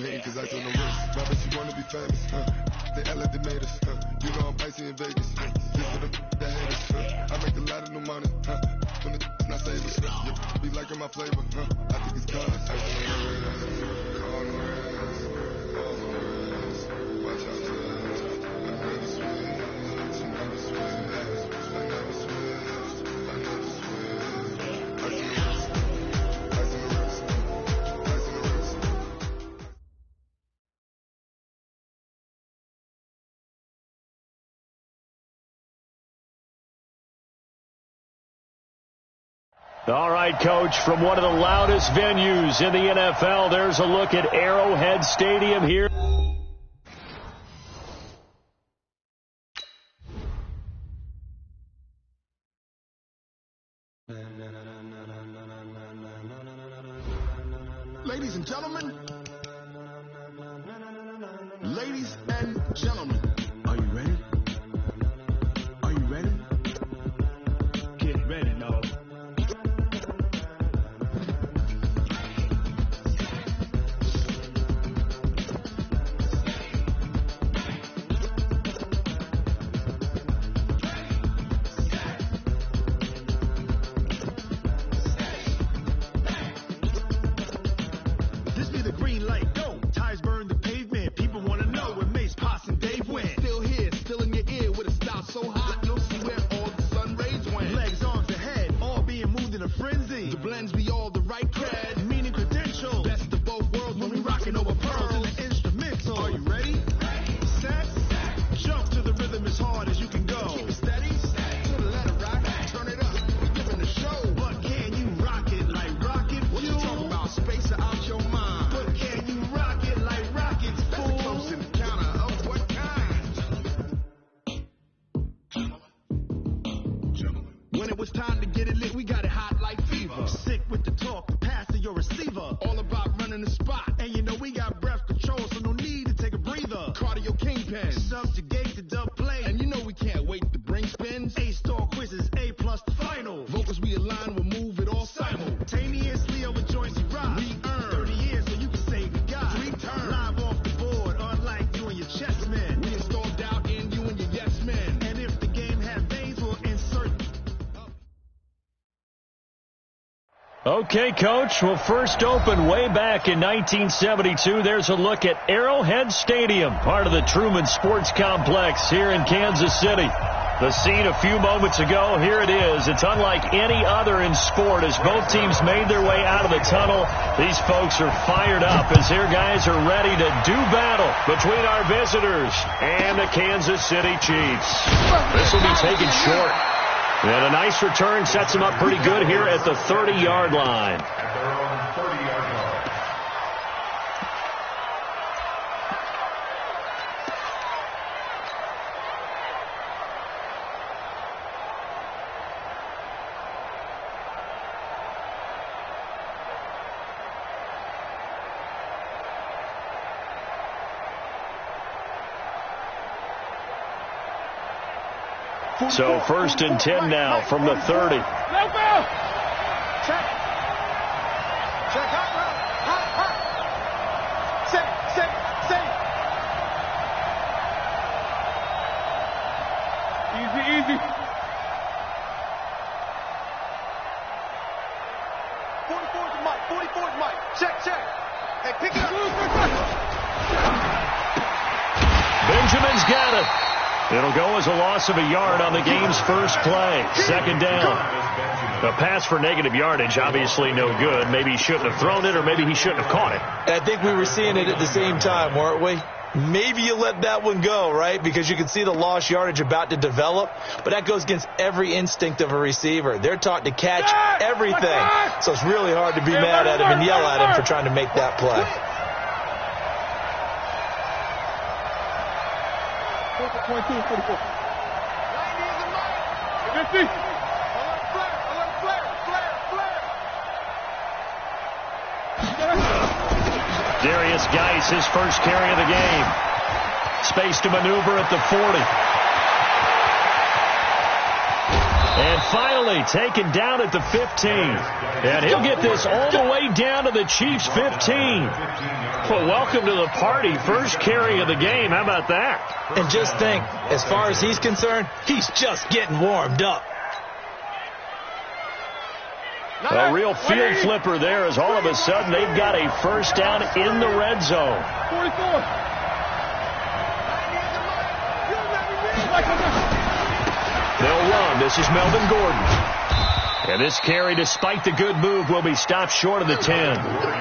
hating cause I told no risk. Rappers, you wanna be famous, they act like they made us, you know I'm icy in Vegas, just for the that haters, I make a lot of new money, when the not savers, be liking my flavor, I think it's cause watch out, I never switch, I never switch, I never switch, I never switch, I see the risk, I see the risk, I see the risk. All right, Coach, from one of the loudest venues in the NFL, there's a look at Arrowhead Stadium here. Ladies and gentlemen, ladies and gentlemen, are you ready? Are you ready? Get ready, no. This be the green light, go. Tires burn the pavement. People want to know where Mace, Potts, and Dave went. Still here, still in your ear with a style so hot, you'll see where all the sun rays went. Legs, arms, ahead, all being moved in a frenzy. The blends be all the right cred, meaning credentials. Best of both worlds when we rocking over pearls and the instrumental. Are you ready? Set, jump to the rhythm as hard as you can go. Keep it steady, to the letter rock, turn it up, we giving the show. But can you rock it like rocket fuel? What you talking about? Space out your mind. But can you rock it like rockets, fool? That's a close encounter of what kind? When it was time to get it lit, we got it hot like fever. Sick with the talk, the pass to your receiver. All about running the spot. And you know we got breath control, so no need to take a breather. Cardio kingpin, subjugate the dub play. And you know we can't wait to bring spins. A-star quizzes, A+ the final. Vocals we align, we'll move it all simultaneously over joints you rock. We earn 30 years so you can say goodbye. 3 turns, live off the board, unlike you and your chess men. We install doubt in you and your yes men. And if the game had veins, we'll insert. Okay, Coach, well, first opened way back in 1972. There's a look at Arrowhead Stadium, part of the Truman Sports Complex here in Kansas City. The scene a few moments ago, here it is. It's unlike any other in sport as both teams made their way out of the tunnel. These folks are fired up as their guys are ready to do battle between our visitors and the Kansas City Chiefs. This will be taken short. And a nice return sets them up pretty good here at the 30-yard line. At their own 30-yard line. So 1st and 10 now from the 30. Check. Check. Hot. Set. Easy. 44's Mike. Check. Hey, pick it up. Benjamin's got it. It'll go as a loss of a yard on the game's first play. 2nd down. A pass for negative yardage, obviously no good. Maybe he shouldn't have thrown it, or maybe he shouldn't have caught it. I think we were seeing it at the same time, weren't we? Maybe you let that one go, right? Because you can see the lost yardage about to develop. But that goes against every instinct of a receiver. They're taught to catch everything. So it's really hard to be mad at him and yell at him for trying to make that play. 22 and 44. 90 is the mark. 50. Darius Geis, his first carry of the game. Space to maneuver at the 40. And finally taken down at the 15. And he'll get this all the way down to the Chiefs' 15. Well, welcome to the party. First carry of the game. How about that? And just think, as far as he's concerned, he's just getting warmed up. A real field flipper there as all of a sudden they've got a first down in the red zone. 44. They'll run. This is Melvin Gordon. And this carry, despite the good move, will be stopped short of the 10.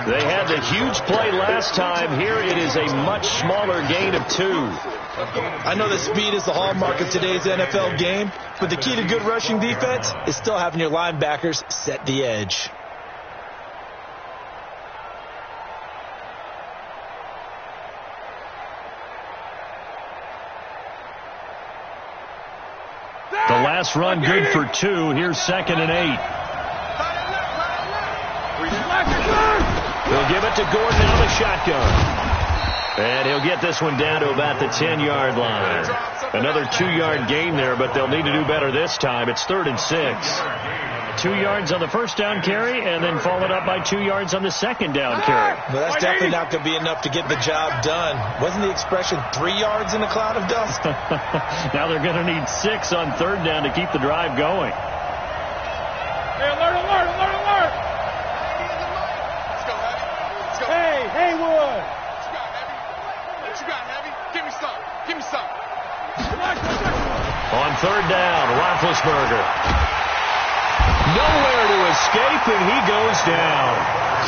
They had the huge play last time. Here it is a much smaller gain of 2. I know that speed is the hallmark of today's NFL game, but the key to good rushing defense is still having your linebackers set the edge. The last run good for 2. Here's 2nd and 8. He'll give it to Gordon out of the shotgun. And he'll get this one down to about the 10-yard line. Another 2-yard gain there, but they'll need to do better this time. It's 3rd and 6. 2 yards on the first down carry, and then followed up by 2 yards on the second down carry. Well, that's definitely not going to be enough to get the job done. Wasn't the expression 3 yards in a cloud of dust? Now they're going to need 6 on 3rd down to keep the drive going. Hey, alert. Let's go, Heavy. Let's go. Hey, Haywood. What you got, Heavy? Give me some. On 3rd down, Roethlisberger. Nowhere to escape, and he goes down.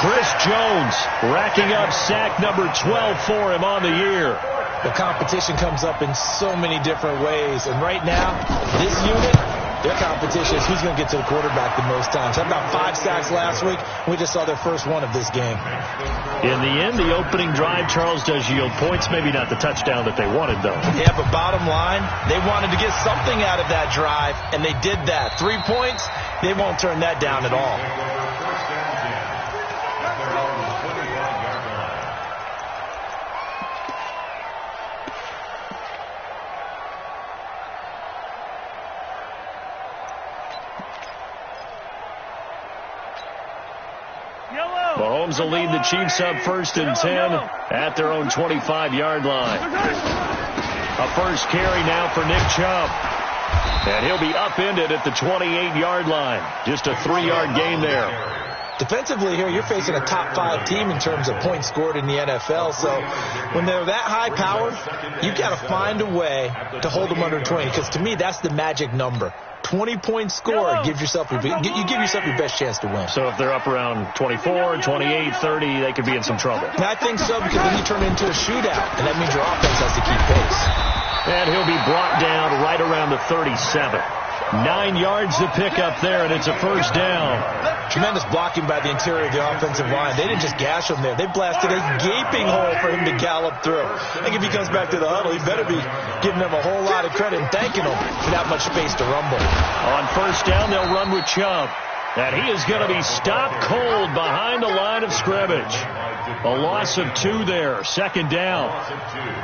Chris Jones racking up sack number 12 for him on the year. The competition comes up in so many different ways, and right now, this unit, their competition is who's going to get to the quarterback the most times. How about 5 sacks last week? We just saw their first one of this game. In the end, the opening drive, Charles, does yield points. Maybe not the touchdown that they wanted, though. Yeah, but bottom line, they wanted to get something out of that drive, and they did that. 3 points, they won't turn that down at all. Mahomes will lead the Chiefs up 1st and 10 at their own 25-yard line. A first carry now for Nick Chubb. And he'll be upended at the 28-yard line. Just a 3-yard gain there. Defensively here, you're facing a top 5 team in terms of points scored in the NFL. So when they're that high powered, you've got to find a way to hold them under 20. Because to me, that's the magic number. 20-point score, you give yourself your best chance to win. So if they're up around 24, 28, 30, they could be in some trouble. And I think so, because then you turn it into a shootout, and that means your offense has to keep pace. And he'll be brought down right around the 37. 9 yards to pick up there, and it's a first down. Tremendous blocking by the interior of the offensive line. They didn't just gash him there. They blasted a gaping hole for him to gallop through. I think if he comes back to the huddle, he better be giving them a whole lot of credit and thanking them for that much space to rumble. On first down, they'll run with Chubb. And he is going to be stopped cold behind the line of scrimmage. A loss of 2 there. 2nd down.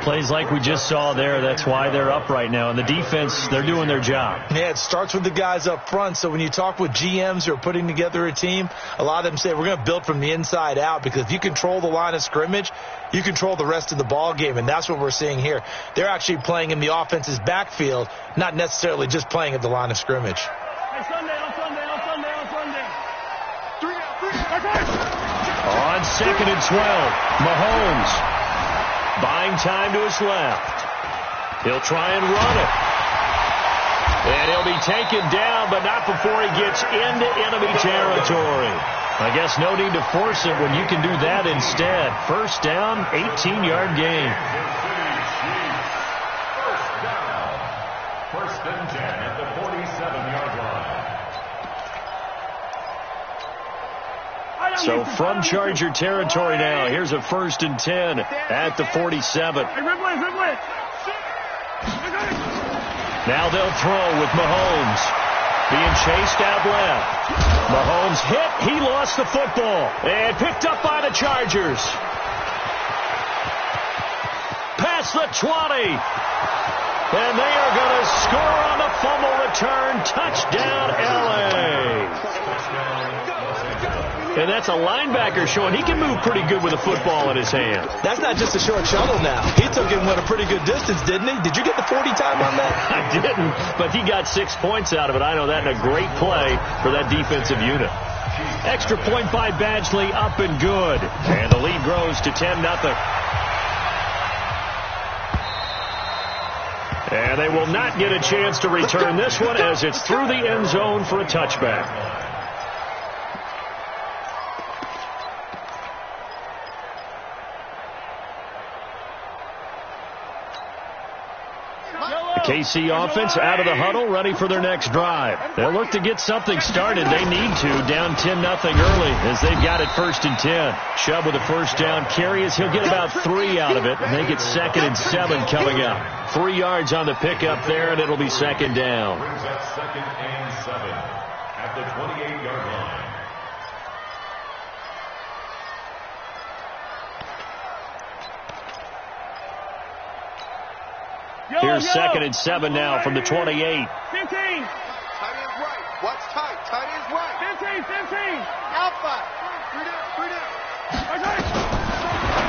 Plays like we just saw there. That's why they're up right now. And the defense, they're doing their job. Yeah, it starts with the guys up front. So when you talk with GMs who are putting together a team, a lot of them say we're going to build from the inside out, because if you control the line of scrimmage, you control the rest of the ball game. And that's what we're seeing here. They're actually playing in the offense's backfield, not necessarily just playing at the line of scrimmage. Hey, Sunday. On 2nd and 12, Mahomes buying time to his left. He'll try and run it. And he'll be taken down, but not before he gets into enemy territory. I guess no need to force it when you can do that instead. First down, 18-yard gain. First and 10 at the 47-yard line. So from Charger territory now, here's a 1st and 10 at the 47. Now they'll throw with Mahomes. Being chased out left. Mahomes hit. He lost the football. And picked up by the Chargers. Past the 20. And they are going to score on the fumble return. Touchdown, L.A. And that's a linebacker showing he can move pretty good with a football in his hand. That's not just a short shuttle now. He took it and went a pretty good distance, didn't he? Did you get the 40 time on that? I didn't, but he got 6 points out of it. I know that, and a great play for that defensive unit. Extra point by Badgley, up and good. And the lead grows to 10-0. And they will not get a chance to return this one as it's through the end zone for a touchback. The KC offense out of the huddle, ready for their next drive. They'll look to get something started. They need to, down 10-0 early as they've got it 1st and 10. Chubb with a first down carry as he'll get about 3 out of it. Make it 2nd and 7 coming up. 3 yards on the pickup there, and it'll be 2nd down. Brings up 2nd and 7 at the 28-yard line. Here's 2nd and 7 now from the 28. 15. Tight end's right. Watch tight. Tight end's right. 15. Alpha. 3 down.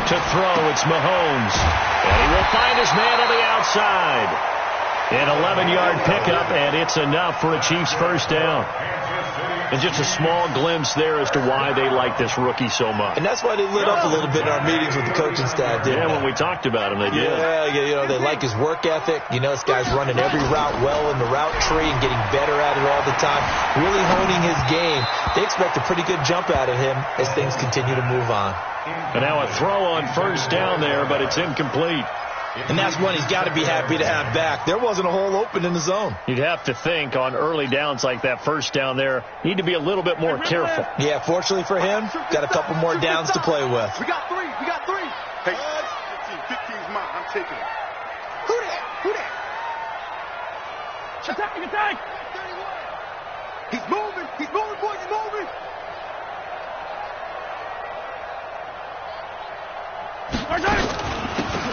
To throw, it's Mahomes. And he will find his man on the outside. An 11-yard pickup, and it's enough for a Chiefs first down. And just a small glimpse there as to why they like this rookie so much. And that's why they lit up a little bit in our meetings with the coaching staff, didn't they? When we talked about him, they did. Yeah, they like his work ethic. This guy's running every route well in the route tree and getting better at it all the time, really honing his game. They expect a pretty good jump out of him as things continue to move on. And now a throw on first down there, but it's incomplete. And that's one he's got to be happy to have back. There wasn't a hole open in the zone. You'd have to think on early downs like that first down there, need to be a little bit more careful. Yeah, fortunately for him, got a couple more downs to play with. We got 3. Hey, 15's mine. I'm taking it. Who that? Attack. He's moving, boys, he's moving.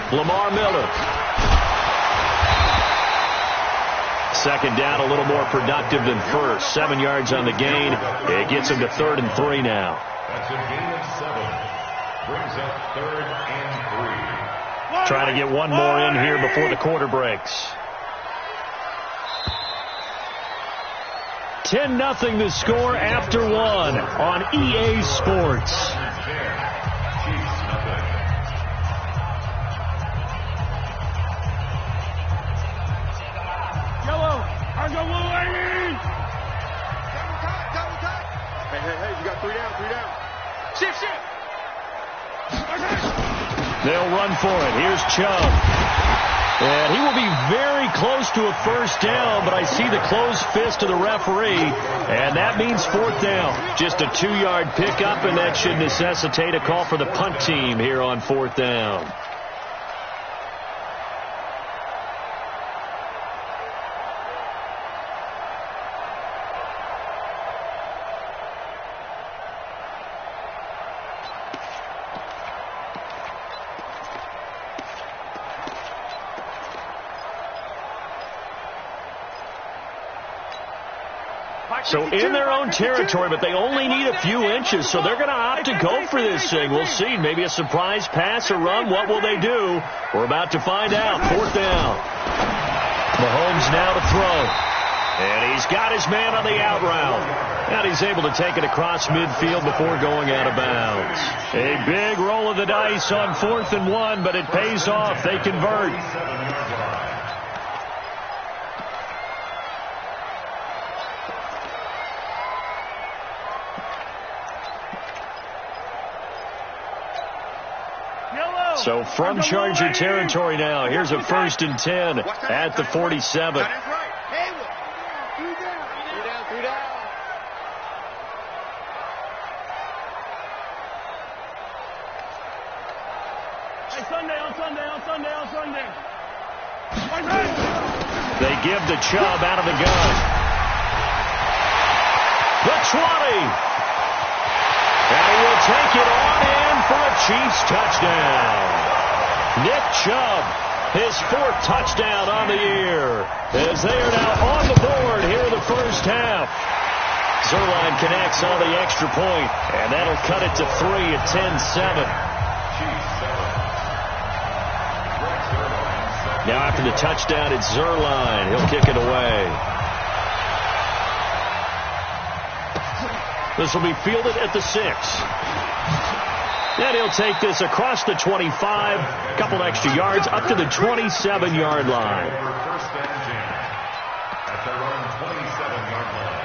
Lamar Miller. 2nd down, a little more productive than first. 7 yards on the gain. It gets him to 3rd and 3 now. That's a gain of 7. Brings up 3rd and 3. Trying to get one more in here before the quarter breaks. 10-0 the score after 1 on EA Sports. Hey, you got 3 down. Shift. They'll run for it. Here's Chubb. And he will be very close to a first down, but I see the closed fist of the referee, and that means 4th down. Just a 2-yard pickup, and that should necessitate a call for the punt team here on 4th down. So in their own territory, but they only need a few inches, so they're going to opt to go for this thing. We'll see. Maybe a surprise pass or run. What will they do? We're about to find out. 4th down. Mahomes now to throw. And he's got his man on the out route. And he's able to take it across midfield before going out of bounds. A big roll of the dice on 4th and 1, but it pays off. They convert. So from Charger territory now, here's a 1st and 10 at the 47. That is right. Hey, 3 down. On Sunday. They give to Chubb out of the gun. The 20. And he will take it on in for a Chiefs touchdown. Nick Chubb His 4th touchdown on the year, as they are now on the board here in the first half. Zuerlein connects on the extra point, and that'll cut it to 3 at 10-7. Now after the touchdown, it's Zuerlein. He'll kick it away. This will be fielded at the 6. Then he'll take this across the 25, a couple extra yards, up to the 27-yard line. First and 10 at their own 27-yard line.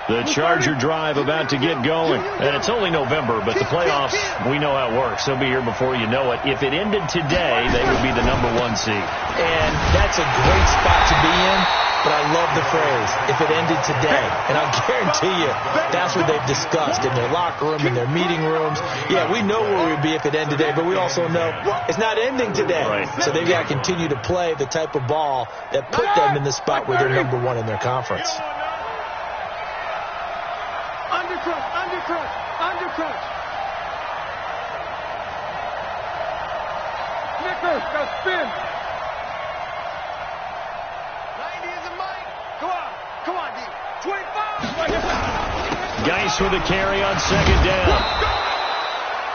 The Charger drive about to get going. And it's only November, but the playoffs, we know how it works. They'll be here before you know it. If it ended today, they would be the #1 seed. And that's a great spot to be in, but I love the phrase, if it ended today. And I'll guarantee you, that's what they've discussed in their locker room, in their meeting rooms. Yeah, we know where we'd be if it ended today, but we also know it's not ending today. Right. So they've got to continue to play the type of ball that put them in the spot where they're #1 in their conference. Undercrunch. Snickers, got spin. 90 is a mic. Come on, D. 25. Geis with a carry on 2nd down.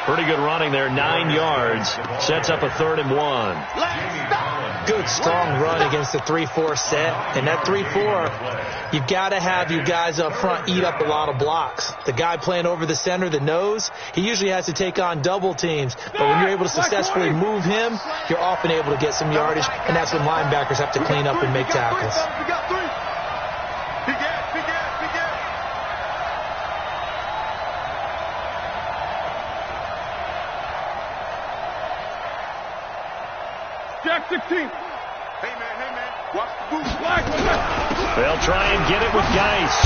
Pretty good running there, 9 yards. Sets up a 3rd and 1. Good, strong run against the 3-4 set. And that 3-4, you've got to have your guys up front eat up a lot of blocks. The guy playing over the center, the nose, he usually has to take on double teams. But when you're able to successfully move him, you're often able to get some yardage. And that's when linebackers have to clean up and make tackles. We got 3. Big ass. Jack 16. Hey, man. Watch the boots. They'll try and get it with Geis.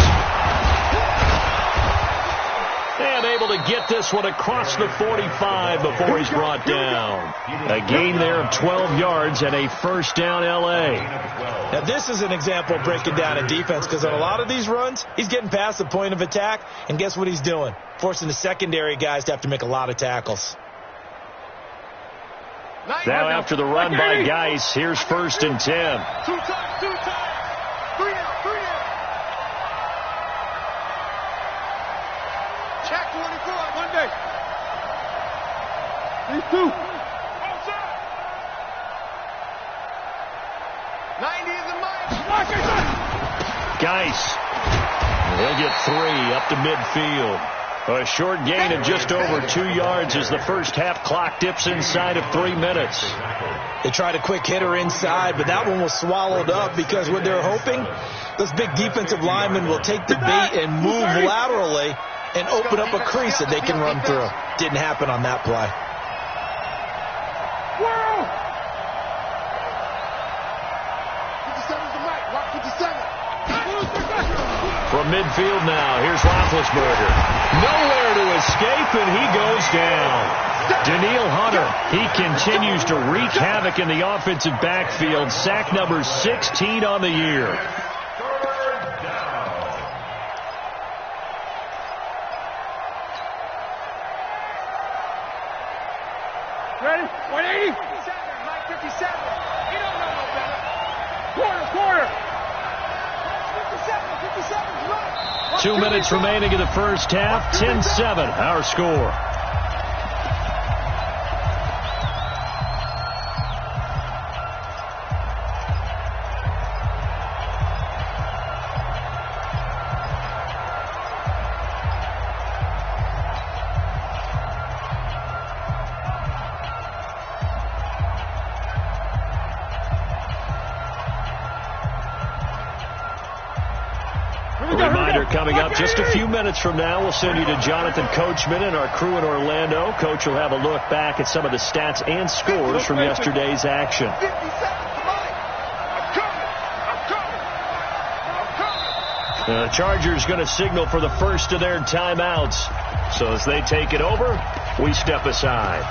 And able to get this one across the 45 before he's brought down. A gain there of 12 yards and a 1st down L.A. Now, this is an example of breaking down a defense, because on a lot of these runs, he's getting past the point of attack, and guess what he's doing? Forcing the secondary guys to have to make a lot of tackles. Now after the run by Geis, here's 1st and 10. 2 times. 3 out. Check 24. Monday. These 2. 90 is a mic. Geis. He'll get 3 up to midfield. A short gain of just over 2 yards as the first half clock dips inside of 3 minutes. They tried a quick hitter inside, but that one was swallowed up because what they're hoping, those big defensive linemen will take the bait and move laterally and open up a crease that they can run through. Didn't happen on that play. Whoa! 57's the mic. Watch 57. From midfield now, here's Roethlisberger. Nowhere to escape, and he goes down. Daniil Hunter, he continues to wreak havoc in the offensive backfield. Sack number 16 on the year. Ready? 180. 57. Mike 57. You don't know no better. Quarter. 57's right. 2 minutes remaining in the first half. 10-7, our score. Reminder coming up just a few minutes from now. We'll send you to Jonathan Coachman and our crew in Orlando. Coach will have a look back at some of the stats and scores from yesterday's action. 57's the mic. I'm coming. The Chargers going to signal for the first of their timeouts. So as they take it over, we step aside.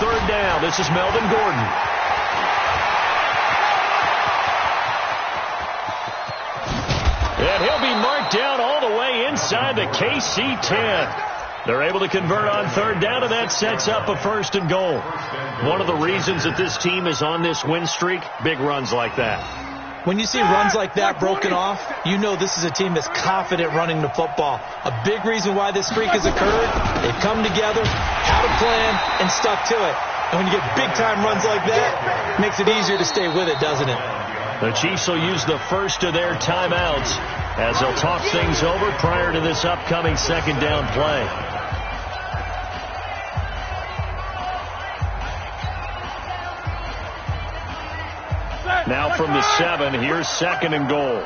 third down. This is Melvin Gordon. And he'll be marked down all the way inside the KC 10. They're able to convert on third down, and that sets up a 1st and goal. One of the reasons that this team is on this win streak, big runs like that. When you see runs like that broken off, you know this is a team that's confident running the football. A big reason why this streak has occurred, they've come together, had a plan, and stuck to it. And when you get big-time runs like that, it makes it easier to stay with it, doesn't it? The Chiefs will use the first of their timeouts as they'll talk things over prior to this upcoming 2nd down play. Now from the 7, here's 2nd and goal.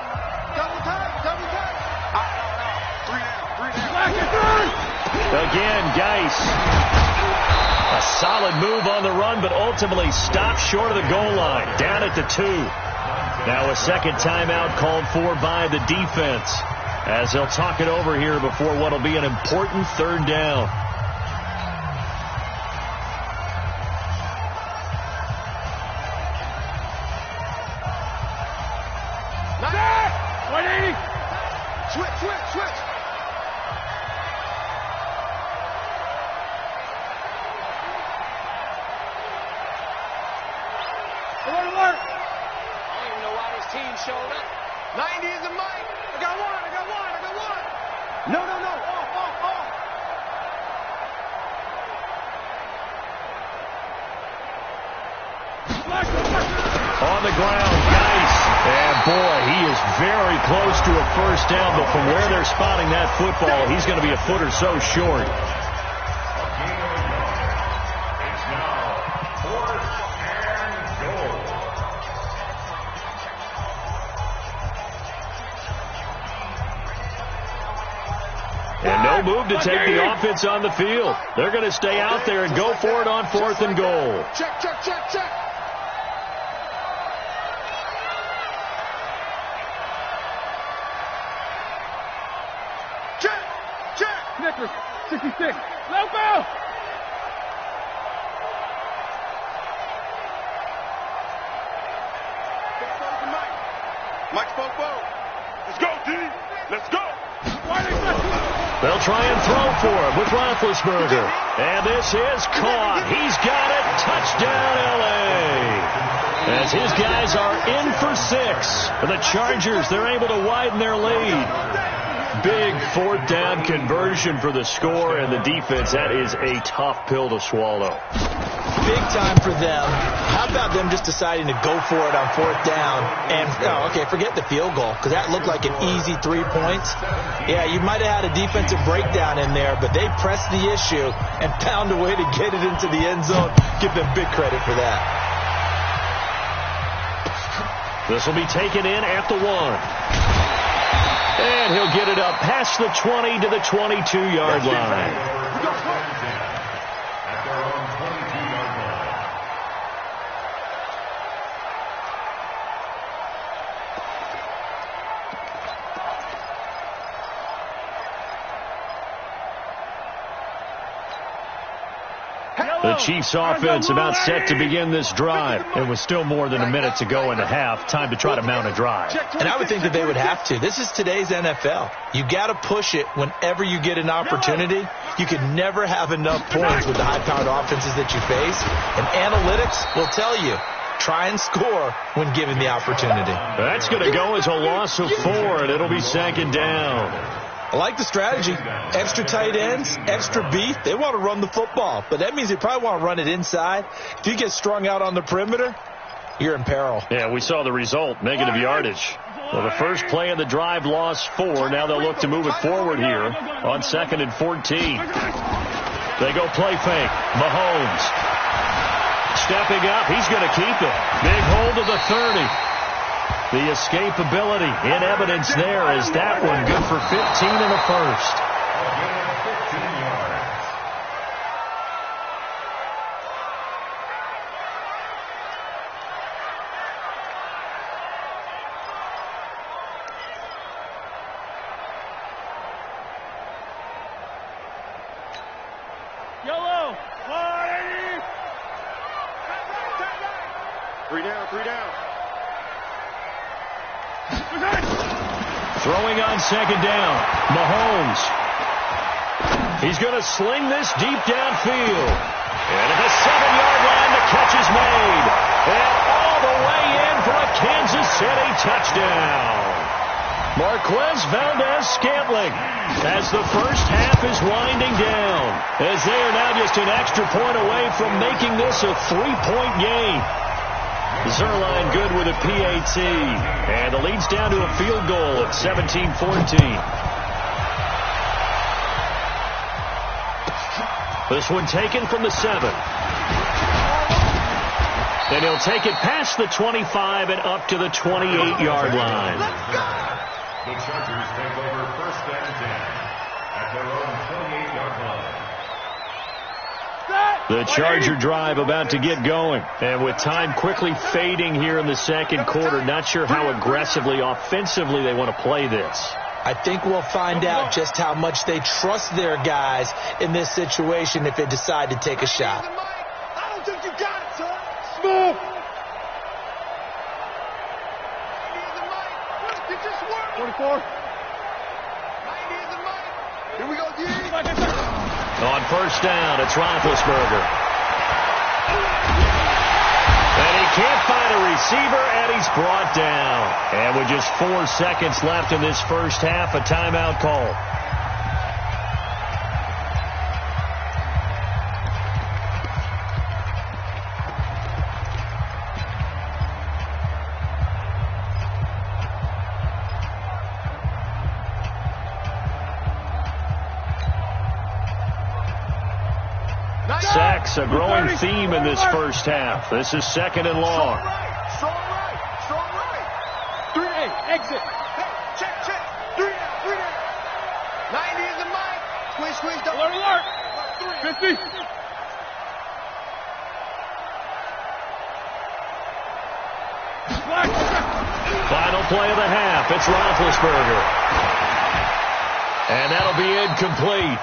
Again, Geis. A solid move on the run, but ultimately stopped short of the goal line. Down at the 2. Now a 2nd timeout called for by the defense as they'll talk it over here before what will be an important 3rd down. Switch. Alert. I don't even know why this team showed up. 90 is the mic. I got one. No. Off. On the ground, Geis. And boy, he is very close to a 1st down, but from where they're spotting that football, he's going to be a foot or so short. It's now 4th and goal. And no move to take the offense on the field. They're going to stay out there and go for it on 4th and goal. Check. Nicholas, 66. Loco! Mike's Bobo. Let's go, D. Let's go. They'll try and throw for him with Roethlisberger. And this is caught. He's got it. Touchdown, L.A. As his guys are in for 6. For the Chargers, they're able to widen their lead. Big 4th down conversion for the score, and the defense, that is a tough pill to swallow. Big time for them. How about them just deciding to go for it on 4th down? And, forget the field goal, because that looked like an easy 3 points. Yeah, you might have had a defensive breakdown in there, but they pressed the issue and found a way to get it into the end zone. Give them big credit for that. This will be taken in at the 1. And he'll get it up past the 20 to the 22-yard line. The Chiefs offense about set to begin this drive. And with still more than a minute to go in the half, time to try to mount a drive. And I would think that they would have to. This is today's NFL. You got to push it whenever you get an opportunity. You can never have enough points with the high-powered offenses that you face. And analytics will tell you, try and score when given the opportunity. That's going to go as a loss of 4, and it'll be 2nd down. I like the strategy. Extra tight ends, extra beef. They want to run the football, but that means they probably want to run it inside. If you get strung out on the perimeter, you're in peril. Yeah, we saw the result, negative yardage. Well, the first play of the drive lost 4. Now they'll look to move it forward here on 2nd and 14. They go play fake. Mahomes stepping up. He's going to keep it. Big hold of the 30. The escapability in evidence there is that one good for 15 in the first. Yellow, 180. Three down, 3 down. Throwing on second down, Mahomes. He's going to sling this deep downfield. And at the 7-yard line, the catch is made. And all the way in for a Kansas City touchdown. Marquez Valdez-Scantling as the first half is winding down, as they are now just an extra point away from making this a 3-point game. Zerline good with a PAT, and the lead's down to a field goal at 17-14. This one taken from the 7. And he'll take it past the 25 and up to the 28-yard line. The Chargers take over first and 10 at their own 28-yard line. The Charger drive about to get going. And with time quickly fading here in the second quarter, not sure how aggressively, offensively they want to play this. I think we'll find out just how much they trust their guys in this situation if they decide to take a shot. I don't think you got it, son. Smooth. 24. 90 is the mic. Here we go, D. On first down, it's Roethlisberger. And he can't find a receiver, and he's brought down. And with just 4 seconds left in this first half, a timeout call. Sacks, a growing theme in this first half. This is second and long. Strong right. 3-8, exit. Hey, check. 3 down. 90 is the mic. Squeeze, double. Alert. 50. Final play of the half. It's Roethlisberger. And that'll be incomplete.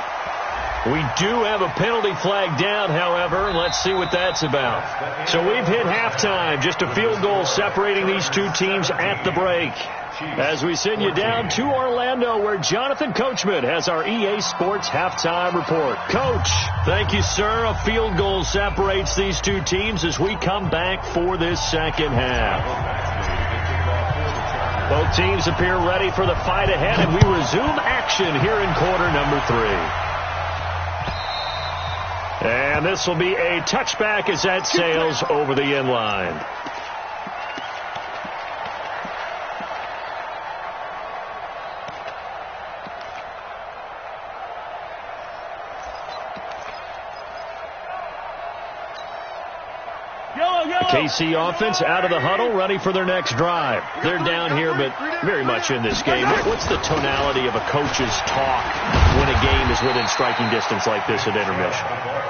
We do have a penalty flag down, however. Let's see what that's about. So we've hit halftime. Just a field goal separating these two teams at the break. As we send you down to Orlando, where Jonathan Coachman has our EA Sports halftime report. Coach, thank you, sir. A field goal separates these two teams as we come back for this second half. Both teams appear ready for the fight ahead, and we resume action here in quarter number 3. And this will be a touchback as that sails over the end line. KC offense out of the huddle, ready for their next drive. They're down here, but very much in this game. What's the tonality of a coach's talk when a game is within striking distance like this at intermission?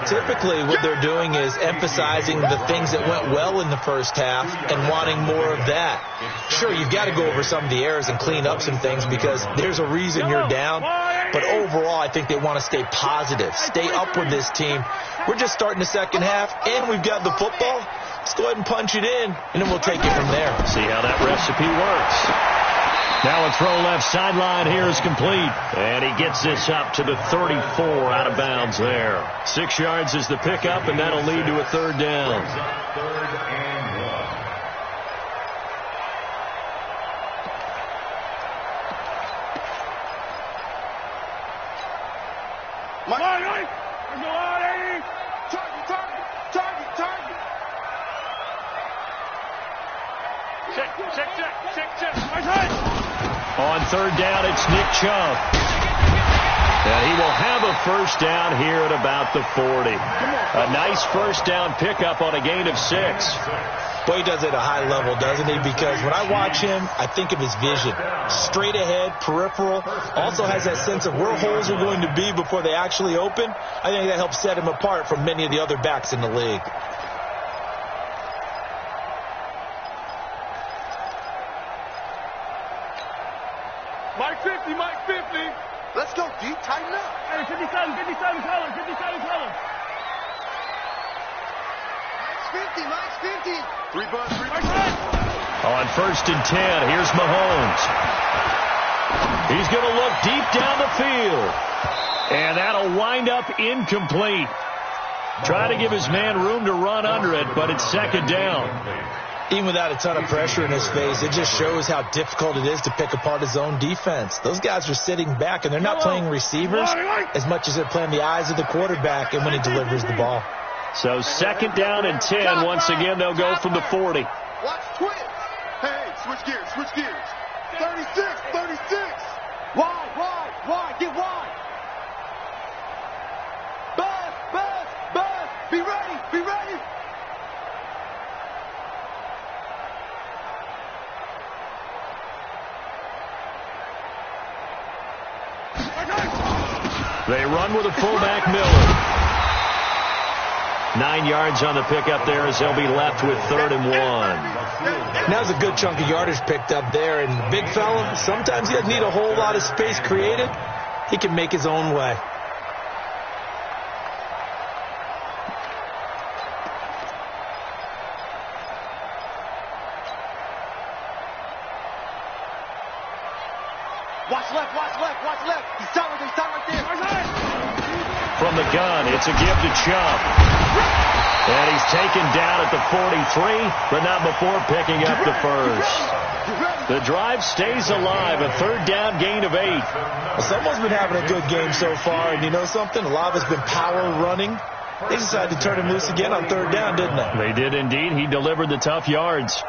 Typically, what they're doing is emphasizing the things that went well in the first half and wanting more of that. Sure, you've got to go over some of the errors and clean up some things because there's a reason you're down. But overall, I think they want to stay positive, stay up with this team. We're just starting the second half, and we've got the football. Let's go ahead and punch it in, and then we'll take it from there. See how that recipe works. Now a throw left sideline here is complete. And he gets this up to the 34 out of bounds there. 6 yards is the pickup, and that'll lead to a third down. Third and 1. On third down, it's Nick Chubb. And he will have a first down here at about the 40. A nice first down pickup on a gain of 6. Boy, he does it at a high level, doesn't he? Because when I watch him, I think of his vision. Straight ahead, peripheral. Also has that sense of where holes are going to be before they actually open. I think that helps set him apart from many of the other backs in the league. Mike 50. Let's go, D. Tighten up. Hey, 57, color. 50, Mike's 50. 3 bucks, 3 bucks. On 1st and 10, here's Mahomes. He's going to look deep down the field. And that'll wind up incomplete. Try to give his man room to run under it, but it's 2nd down. Even without a ton of pressure in his face, it just shows how difficult it is to pick apart his own defense. Those guys are sitting back, and they're not playing receivers as much as they're playing the eyes of the quarterback and when he delivers the ball. So 2nd down and 10. Once again, they'll go from the 40. Watch twitch. Hey, switch gears, switch gears. 36, 36. Wide, get wide. Buzz, be ready. They run with a fullback, Miller. 9 yards on the pickup there as they'll be left with 3rd and 1. That was a good chunk of yardage picked up there. And big fella, sometimes he doesn't need a whole lot of space created. He can make his own way. Watch left. He's tight right there. From the gun, it's a give to Chubb. And he's taken down at the 43, but not before picking up the first. The drive stays alive, a 3rd down gain of 8. Well, someone's been having a good game so far, and you know something? A lot of it's been power running. They decided to turn him loose again on 3rd down, didn't they? They did indeed. He delivered the tough yards.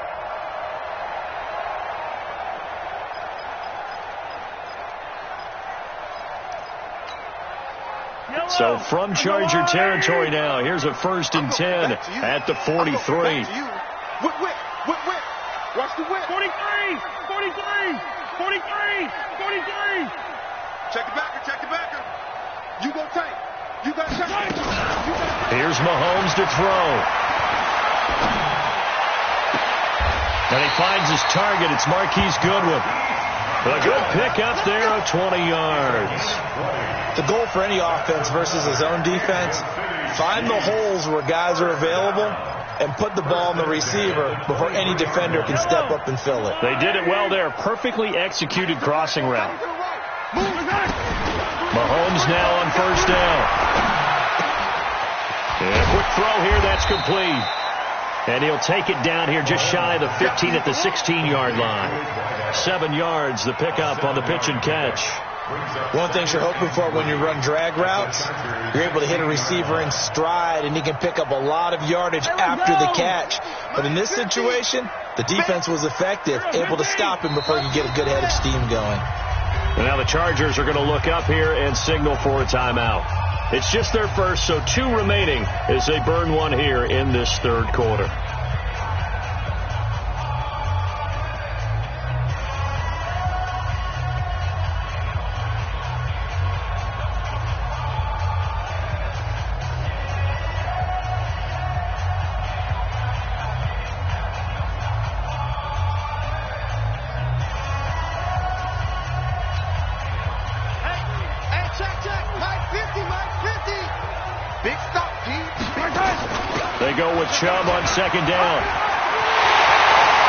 So from Charger territory now, here's a 1st and 10 at the 43. Whip. Watch the whip. 43. Check the backer. You go tight. You got tight. Here's Mahomes to throw. And he finds his target. It's Marquise Goodwin. A good pick up there of 20 yards. The goal for any offense versus his own defense, find the holes where guys are available and put the ball in the receiver before any defender can step up and fill it. They did it well there. Perfectly executed crossing route. Mahomes now on 1st down. And a quick throw here. That's complete. And he'll take it down here just shy of the 15 at the 16-yard line. 7 yards, the pickup on the pitch and catch. One thing you're hoping for when you run drag routes, you're able to hit a receiver in stride, and he can pick up a lot of yardage after the catch. But in this situation, the defense was effective, able to stop him before he could get a good head of steam going. And now the Chargers are going to look up here and signal for a timeout. It's just their first, so 2 remaining as they burn one here in this 3rd quarter. They go with Chubb on 2nd down.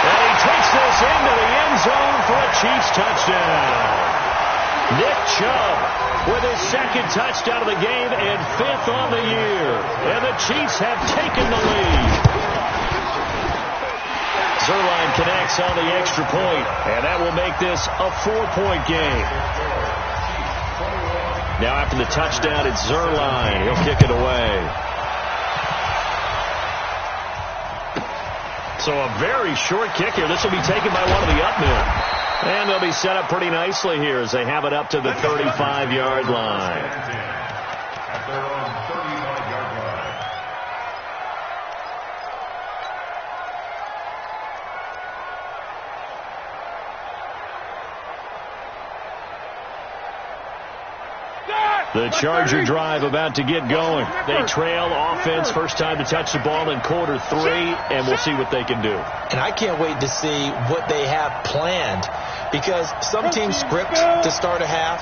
And he takes this into the end zone for a Chiefs touchdown. Nick Chubb with his 2nd touchdown of the game and 5th on the year. And the Chiefs have taken the lead. Zuerlein connects on the extra point, and that will make this a 4-point game. Now after the touchdown, it's Zuerlein. He'll kick it away. So a very short kick here. This will be taken by one of the up men. And they'll be set up pretty nicely here as they have it up to the 35-yard line. At their own 35-yard line. The Charger drive about to get going. They trail offense, first time to touch the ball in quarter 3, and we'll see what they can do. And I can't wait to see what they have planned, because some teams script to start a half,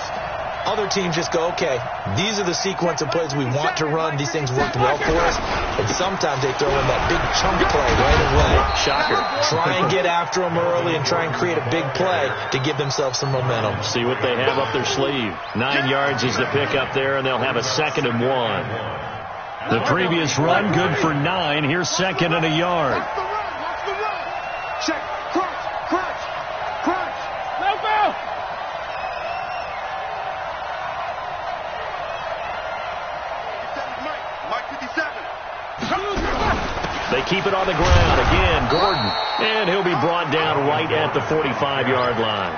Other teams just go, okay, these are the sequence of plays we want to run. These things worked well for us. And sometimes they throw in that big chunk play right away. Shocker. Try and get after them early and try and create a big play to give themselves some momentum. See what they have up their sleeve. 9 yards is the pick up there, and they'll have a 2nd and 1. The previous run, good for 9. Here's 2nd and a yard. Check. Crunch. No foul. Mike 57. They keep it on the ground. Again, Gordon. And he'll be brought down right at the 45-yard line.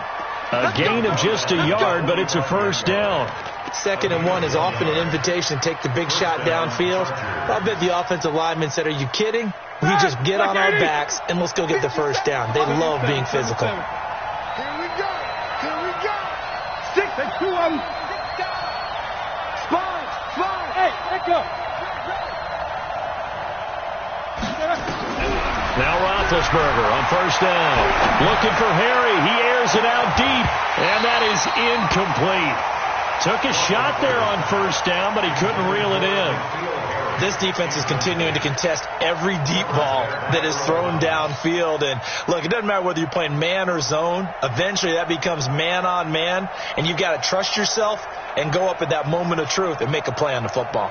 A gain of just a yard, but it's a first down. 2nd and 1 is often an invitation to take the big shot downfield. I bet the offensive lineman said, are you kidding? We just get on our backs and let's go get the first down. They love being physical. Here we go. 6 and 2 of them. Spine. Hey, let go. Now Roethlisberger on first down. Looking for Harry. He airs it out deep. And that is incomplete. Took a shot there on first down, but he couldn't reel it in. This defense is continuing to contest every deep ball that is thrown downfield. And look, it doesn't matter whether you're playing man or zone. Eventually that becomes man on man. And you've got to trust yourself and go up at that moment of truth and make a play on the football.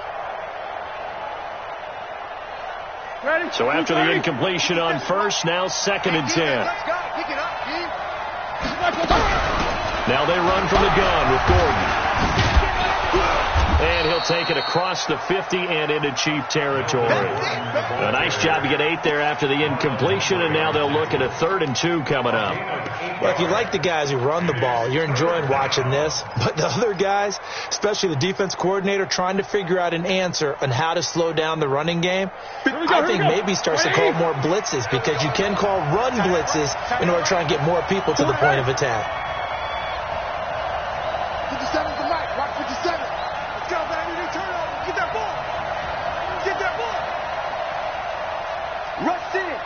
Ready? So after the incompletion on first, now 2nd and 10. Let's go. Pick it up, Keith. Now they run from the gun with Gordon. And he'll take it across the 50 and into Chief territory. A nice job to get 8 there after the incompletion, and now they'll look at a 3rd and 2 coming up. Well, if you like the guys who run the ball, you're enjoying watching this. But the other guys, especially the defense coordinator, trying to figure out an answer on how to slow down the running game, I think maybe starts to call more blitzes, because you can call run blitzes in order to try and get more people to the point of attack. 57's the mic. Watch 57. Let's go, baby. They turn over. Get that ball. Rush in.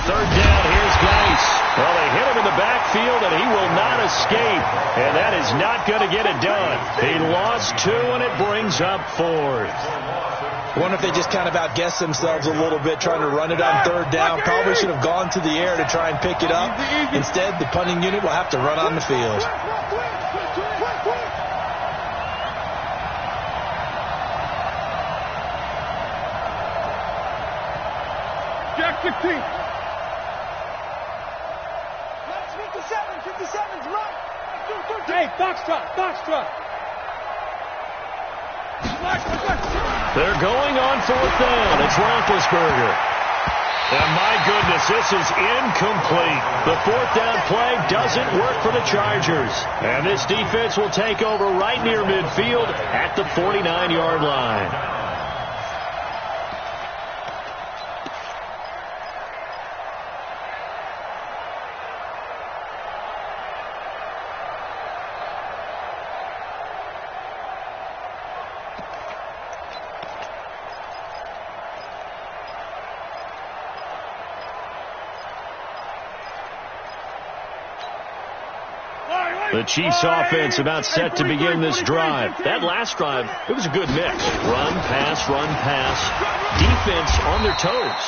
3rd down, here's Geis. Well, they hit him in the backfield, and he will not escape. And that is not going to get it done. He lost 2, and it brings up 4th. I wonder if they just kind of outguessed themselves a little bit trying to run it on 3rd down. Probably should have gone to the air to try and pick it up. Instead, the punting unit will have to run on the field. Jack 15. 57's right. Hey, box trot. They're going on 4th down. It's Roethlisberger. And my goodness, this is incomplete. The 4th down play doesn't work for the Chargers. And this defense will take over right near midfield at the 49-yard line. The Chiefs offense about set to begin this drive. That last drive, it was a good mix. Run, pass. Defense on their toes.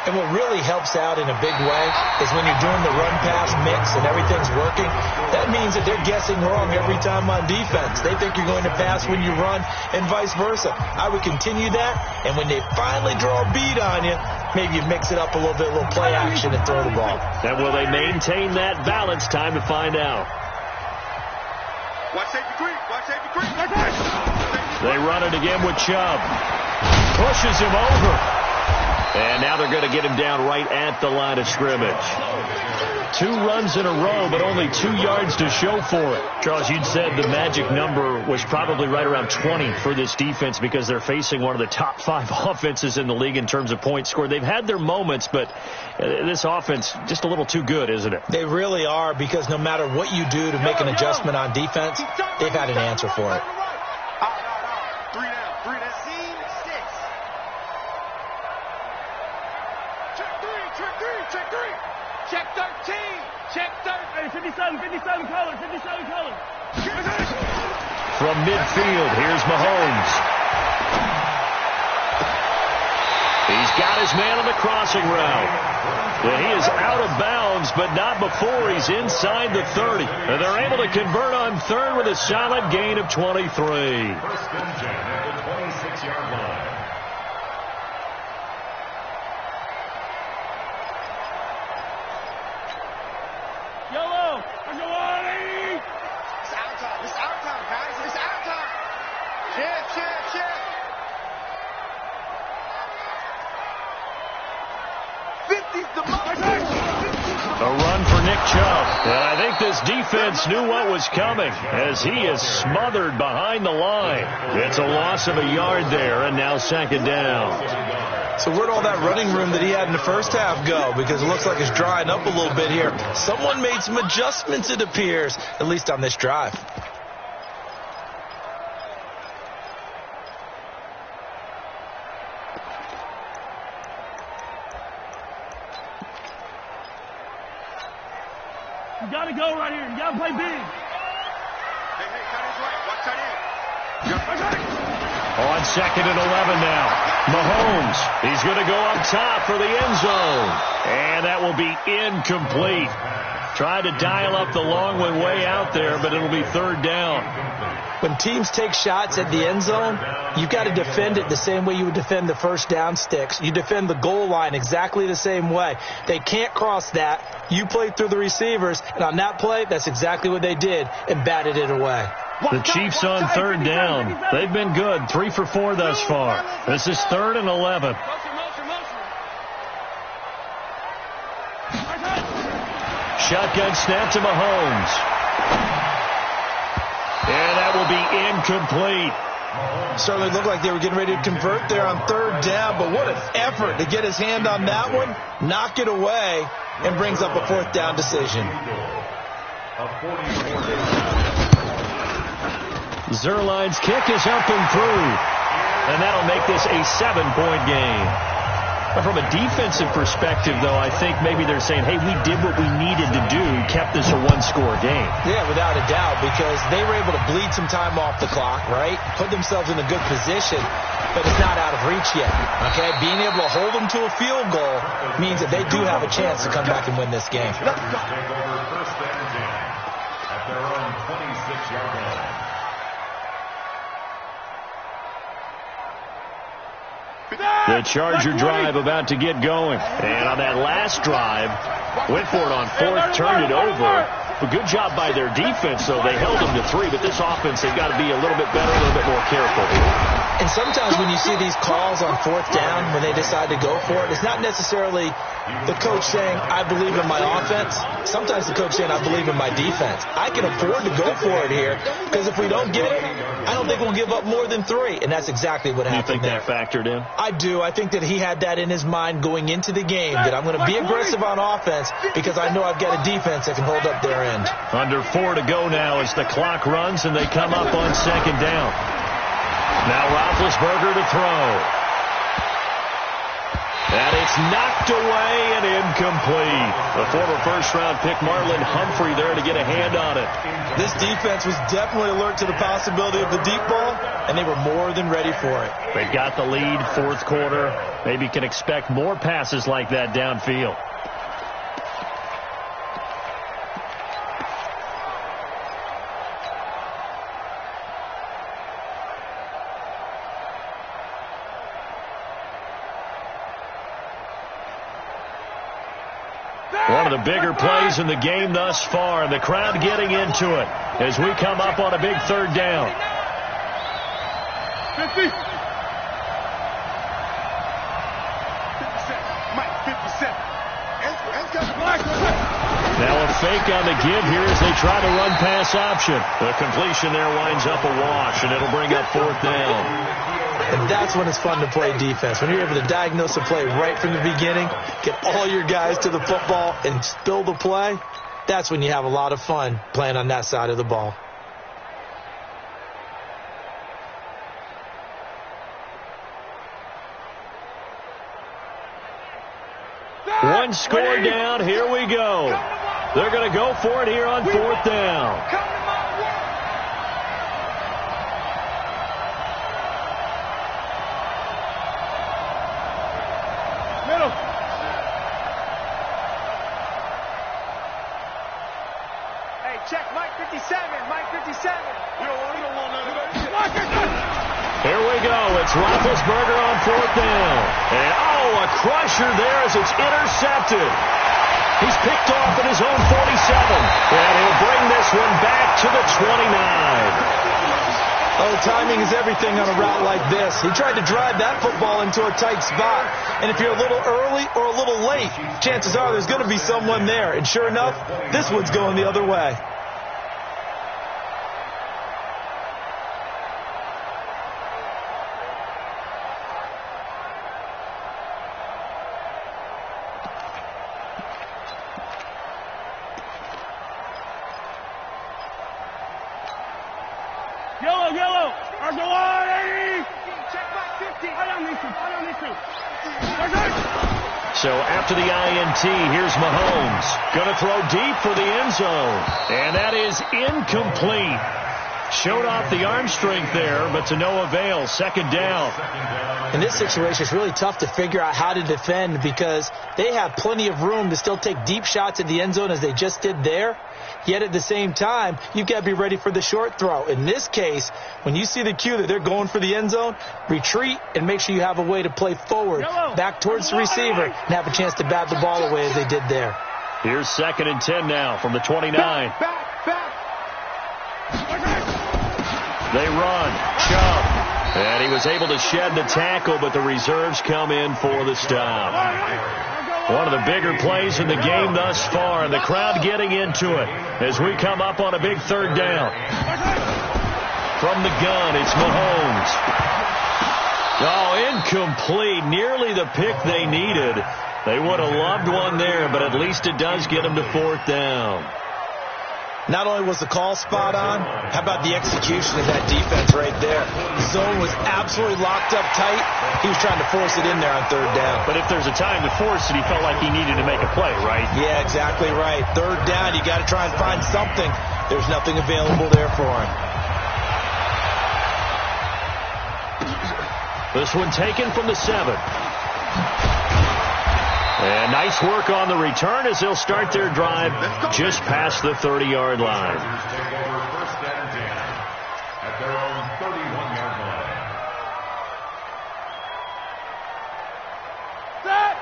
And what really helps out in a big way is when you're doing the run-pass mix and everything's working, that means that they're guessing wrong every time on defense. They think you're going to pass when you run and vice versa. I would continue that, and when they finally draw a bead on you, maybe you mix it up a little bit, a little play action, and throw the ball. And will they maintain that balance? Time to find out. Watch safety creep. They run it again with Chubb. Pushes him over. And now they're going to get him down right at the line of scrimmage. 2 runs in a row, but only 2 yards to show for it. Charles, you'd said the magic number was probably right around 20 for this defense because they're facing one of the top 5 offenses in the league in terms of points scored. They've had their moments, but this offense just a little too good, isn't it? They really are, because no matter what you do to make an adjustment on defense, they've had an answer for it. Three down. Scene 6. Check 3. Check 13. Check 13. 57 color. From midfield, here's Mahomes. He's got his man on the crossing route. And he is out of bounds, but not before he's inside the 30. And they're able to convert on third with a solid gain of 23. First and 10 at the 26-yard line. Yellow. It's out time. It's out time, guys. It's out time. Check. A run for Nick Chubb. And I think this defense knew what was coming as he is smothered behind the line. It's a loss of a yard there, and now second down. So where'd all that running room that he had in the first half go? Because it looks like it's drying up a little bit here. Someone made some adjustments, it appears, at least on this drive. You gotta go right here. You gotta play big. Hey, cut his right. Watch tight end. On second and 11 now. Mahomes, he's going to go up top for the end zone. And that will be incomplete. Tried to dial up the long one way out there, but it'll be third down. When teams take shots at the end zone, you've got to defend it the same way you would defend the first down sticks. You defend the goal line exactly the same way. They can't cross that. You play through the receivers, and on that play, that's exactly what they did and batted it away. The Chiefs on third down. They've been good, 3 for 4 thus far. This is third and 11. Shotgun snap to Mahomes. And that will be incomplete. Certainly looked like they were getting ready to convert there on third down, but what an effort to get his hand on that one, knock it away, and brings up a fourth down decision. Zerline's kick is up and through. And that'll make this a 7-point game. But from a defensive perspective, though, I think maybe they're saying, hey, we did what we needed to do, kept this a one-score game. Yeah, without a doubt, because they were able to bleed some time off the clock, right? Put themselves in a good position, but it's not out of reach yet, okay? Being able to hold them to a field goal means that they do have a chance to come back and win this game. Take over first and 10 at their own 26-yard line. The Charger drive about to get going. And on that last drive, went for it on fourth, turned it over. A good job by their defense, though. They held them to 3, but this offense, they've got to be a little bit better, a little bit more careful. And sometimes when you see these calls on fourth down, when they decide to go for it, it's not necessarily the coach saying, I believe in my offense. Sometimes the coach saying, I believe in my defense. I can afford to go for it here, because if we don't get it, I don't think we'll give up more than 3. And that's exactly what happened there. You think that factored in? I do. I think that he had that in his mind going into the game, that I'm going to be aggressive on offense because I know I've got a defense that can hold up their end. Under 4 to go now as the clock runs and they come up on second down. Now Roethlisberger to throw. And it's knocked away and incomplete. The former first-round pick Marlon Humphrey there to get a hand on it. This defense was definitely alert to the possibility of the deep ball, and they were more than ready for it. They've got the lead, fourth quarter. Maybe can expect more passes like that downfield. One of the bigger plays in the game thus far. The crowd getting into it as we come up on a big third down. 50. 57. Mike, 57. Now a fake on the give here as they try to run pass option. The completion there winds up a wash, and it'll bring up fourth down. And that's when it's fun to play defense. When you're able to diagnose a play right from the beginning, get all your guys to the football and spill the play, that's when you have a lot of fun playing on that side of the ball. One score down. Here we go. They're going to go for it here on 4th down. Middle. Hey, check Mike 57. Mike 57. We don't want none of that. Here we go. It's Roethlisberger on 4th down. And, a crusher there as it's intercepted. He's picked off at his own 47. And he'll bring this one back to the 29. Oh, timing is everything on a route like this. He tried to drive that football into a tight spot. And if you're a little early or a little late, chances are there's going to be someone there. And sure enough, this one's going the other way. Yellow. Argolani. Check Mike 50. I don't need to. So after the INT, here's Mahomes. Going to throw deep for the end zone. And that is incomplete. Showed off the arm strength there, but to no avail. 2nd down. In this situation, it's really tough to figure out how to defend because they have plenty of room to still take deep shots at the end zone as they just did there. Yet at the same time, you've got to be ready for the short throw. In this case, when you see the cue that they're going for the end zone, retreat and make sure you have a way to play forward, back towards the receiver, and have a chance to bat the ball away as they did there. Here's 2nd and 10 now from the 29. Back. They run. Chubb. And he was able to shed the tackle, but the reserves come in for the stop. One of the bigger plays in the game thus far, and the crowd getting into it as we come up on a big 3rd down. From the gun, it's Mahomes. Incomplete. Nearly the pick they needed. They would have loved one there, but at least it does get them to 4th down. Not only was the call spot on, how about the execution of that defense right there? The zone was absolutely locked up tight. He was trying to force it in there on 3rd down. But if there's a time to force it, he felt like he needed to make a play, right? Yeah, exactly right. 3rd down, you got to try and find something. There's nothing available there for him. This one taken from the 7. And nice work on the return as they'll start their drive just past the 30-yard line. Take over 1st and 10 at their own 31-yard line.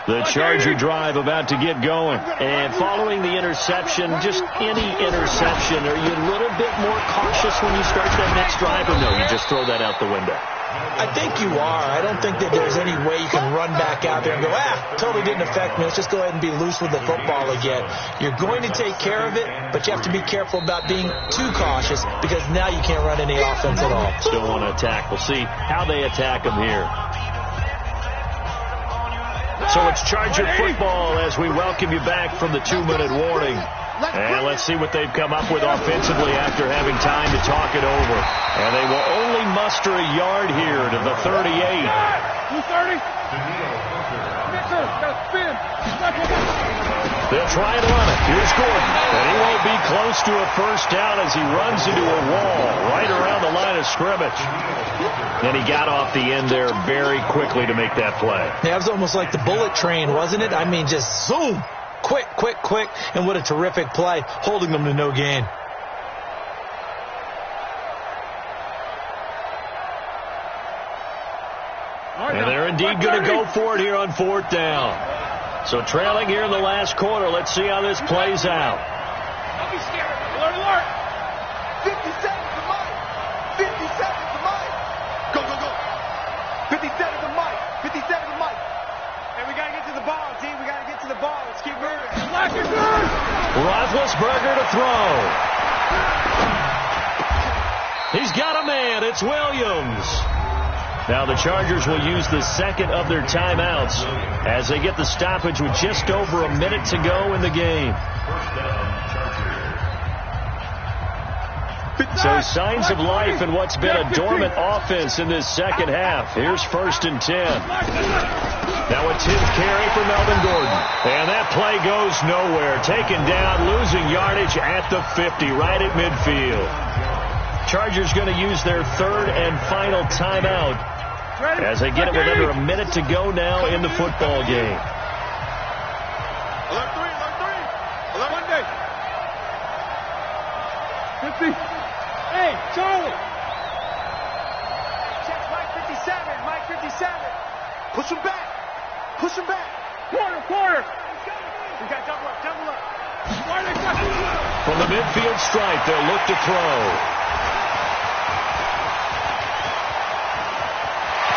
The Charger drive about to get going. And following the interception, just any interception, are you a little bit more cautious when you start that next drive, or no, you just throw that out the window? I think you are. I don't think that there's any way you can run back out there and go, totally didn't affect me. Let's just go ahead and be loose with the football again. You're going to take care of it, but you have to be careful about being too cautious because now you can't run any offense at all. Still want to attack. We'll see how they attack them here. So it's Charger football as we welcome you back from the 2-minute warning. And let's see what they've come up with offensively after having time to talk it over. And they will only muster a yard here to the 38. 230. They'll try and run it. Here's Gordon. And he won't be close to a 1st down as he runs into a wall right around the line of scrimmage. And he got off the end there very quickly to make that play. Yeah, it was almost like the bullet train, wasn't it? I mean, just zoom. Quick, and what a terrific play, holding them to no gain. And they're indeed going to go for it here on 4th down. So trailing here in the last quarter, let's see how this plays out. Don't be scared. Alert. 50 seconds to Mike. 50 seconds to Mike. Go. 50 seconds to Mike. 50 seconds to Mike. Hey, we got to get to the ball, team. We got to get to the ball. Let's keep moving. Roethlisberger to throw. He's got a man. It's Williams. Now the Chargers will use the 2nd of their timeouts as they get the stoppage with just over a minute to go in the game. 1st down, Chargers. So signs of life in what's been a dormant offense in this second half. Here's 1st and 10. Now a 10th carry for Melvin Gordon. And that play goes nowhere. Taken down, losing yardage at the 50, right at midfield. Chargers going to use their 3rd and final timeout as they get it with under a minute to go now in the football game. Alert 3, alert 3. Alert 1 day. 50. Hey, Charlie. Check Mike 57. Mike 57. Push him back. Push him back. Quarter. We got double up. From the midfield stripe, they'll look to throw.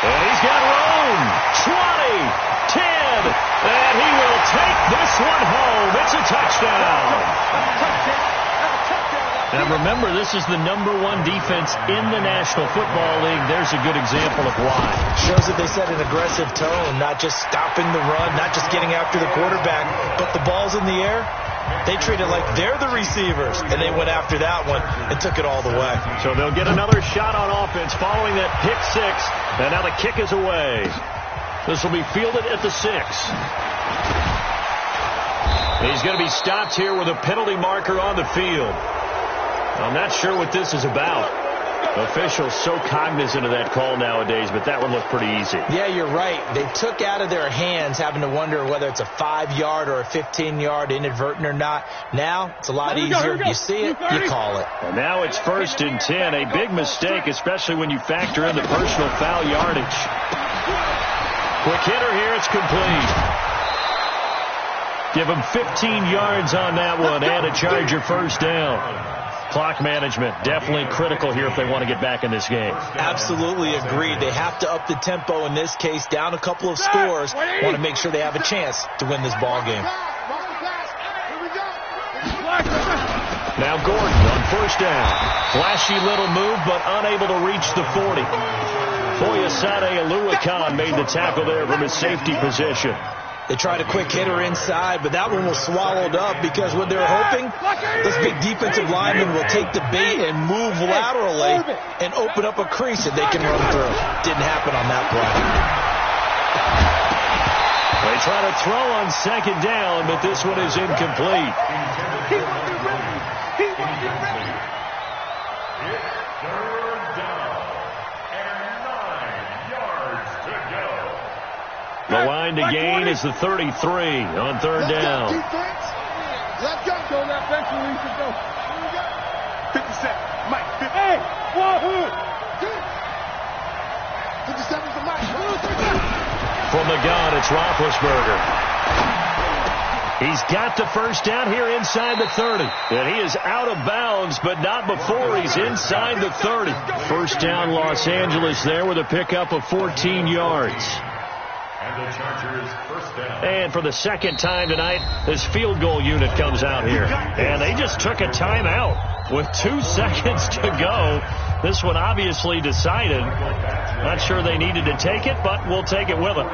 And he's got room. 20, 10, and he will take this one home. It's a touchdown. And remember, this is the #1 defense in the National Football League. There's a good example of why. Shows that they set an aggressive tone, not just stopping the run, not just getting after the quarterback, but the ball's in the air. They treat it like they're the receivers, and they went after that one and took it all the way. So they'll get another shot on offense following that pick 6, and now the kick is away. This will be fielded at the 6. He's going to be stopped here with a penalty marker on the field. I'm not sure what this is about. Officials so cognizant of that call nowadays, but that one looked pretty easy. Yeah, you're right. They took out of their hands having to wonder whether it's a 5-yard or a 15-yard inadvertent or not. Now, it's a lot easier. You see it, you call it. And now it's 1st and 10. A big mistake, especially when you factor in the personal foul yardage. Quick hitter here. It's complete. Give him 15 yards on that one and a Charger 1st down. Clock management definitely critical here if they want to get back in this game. Absolutely agreed. They have to up the tempo in this case, down a couple of scores. Want to make sure they have a chance to win this ball game. Now Gordon on 1st down. Flashy little move, but unable to reach the 40. Foyesade Aluakan made the tackle there from his safety position. They tried a quick hitter inside, but that one was swallowed up because what they're hoping, this big defensive lineman will take the bait and move laterally and open up a crease that they can run through. Didn't happen on that play. They try to throw on 2nd down, but this one is incomplete. He wasn't ready. He wasn't ready. It's 3rd down and 9 yards to go. The line to gain is the 33 on 3rd down. Let's go. Go that bench release and go. 57. Mike. 50. Hey, wahoo! 57 for Mike. From the gun, it's Roethlisberger. He's got the 1st down here inside the 30. And he is out of bounds, but not before he's inside the 30. 1st down Los Angeles there with a pickup of 14 yards. And the Chargers 1st down. And for the 2nd time tonight, this field goal unit comes out here. And they just took a timeout with 2 seconds to go. This one obviously decided. Not sure they needed to take it, but we'll take it with them.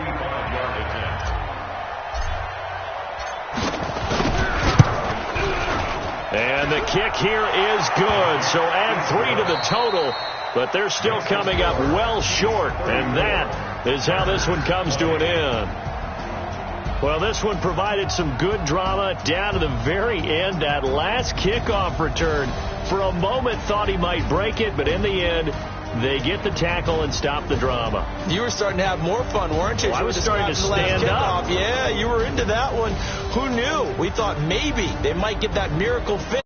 And the kick here is good. So add 3 to the total. But they're still coming up well short. And that is how this one comes to an end. Well, this one provided some good drama down to the very end. That last kickoff return, for a moment thought he might break it, but in the end, they get the tackle and stop the drama. You were starting to have more fun, weren't you? Well, I was starting to stand up. Yeah, you were into that one. Who knew? We thought maybe they might get that miracle finish.